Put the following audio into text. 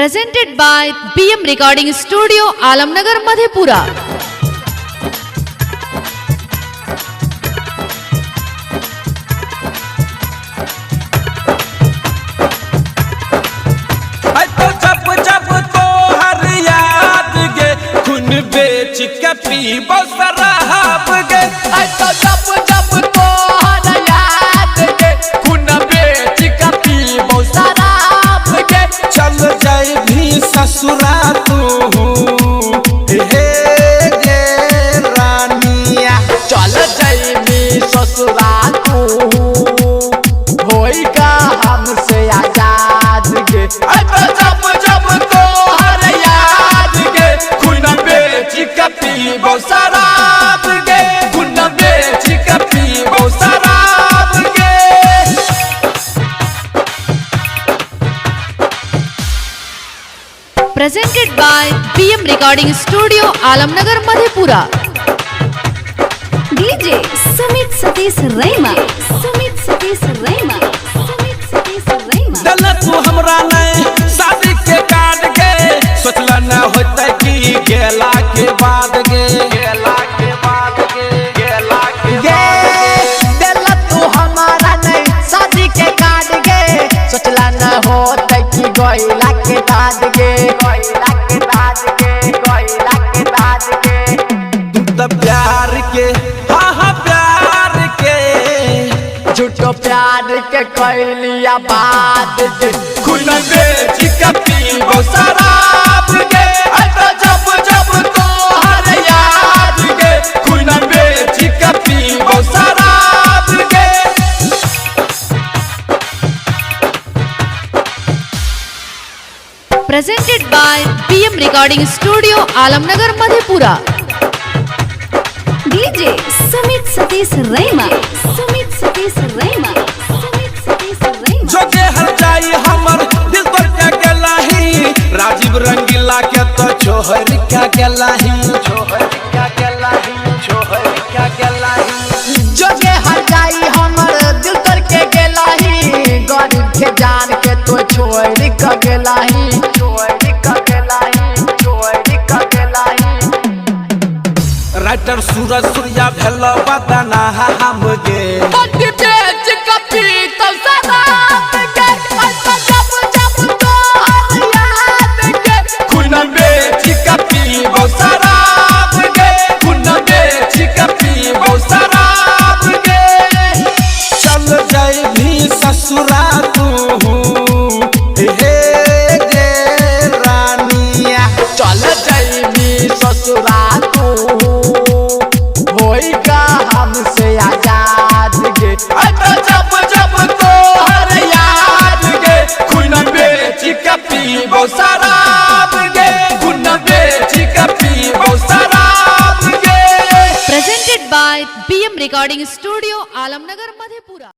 Presented by BM Recording Studio, Alamnagar Madhepura. बेच के पीबो शराब गे, तो जब जब तोहर याद गे, खून बेच के पीबो शराब गे। चल जाए भी ससुरा तू हे गे रानिया, चल जाए भी ससुरा तू होई का हमसे आजाद गे। तो जब जब तोहर याद गे, खून बेच के पीबो शराब गे, खून बेच के पीबो शराब गे। Presented by BM Recording Studio, Alamnagar Madhepura. DJ Sumit Satish रैमा, Sumit Satish रैमा, Sumit Satish रैमा। दल तू हमरा नहीं शादी के कार्ड गे, सोचला न होता कि गेला के बाद गे, गेला के बाद गे, गेला के गे दिल तू हमारा नहीं शादी के कार्ड गे, सोचला न होता कि गोइला के बाद गे, गोइला के बाद गे, गोइला के बाद गे। तू तो प्यार के हाँ प्यार के झूठो प्यार के कैलिया बात गे, खून बेच के पीबो शराब गे। तो जब जब तोहर याद गे, खून बेच के पीबो शराब गे। Presented by BM Recording Studio, Alamnagar Madhepura. DJ Sumit Satish रैमा, Sumit Satish रैमा, Sumit Satish रैमा। जो के हर जाई हमर दिल पर क्या गेलाही, राजीव रंगीला के तो छोहर क्या गेलाही, छोहर क्या गेलाही, छोहर क्या गेलाही। जो के हर जाई हमर दिल तर के गेलाही, गरीब के जान के तो छोड़ के गेलाही, छोड़ के गेलाही, छोड़ के गेलाही। राइटर सूरज सूर्या भेल बदना हम गे, बंदी बेच के पीतल शराब गे। तो जब जब तोहर याद गे, खून बेच के पीबो शराब गे, खून बेच के पीबो शराब गे। चल जाए भी ससुरा तू हे गे रानिया, चल जाइबी ससुरा तू होई का हमसे आजाद गे। तो जब जब तोहर याद गे, खून बेच के पीबो शराब गे, खून बेच के पीबो शराब गे। Presented by BM Recording Studio, Alamnagar Madhepura.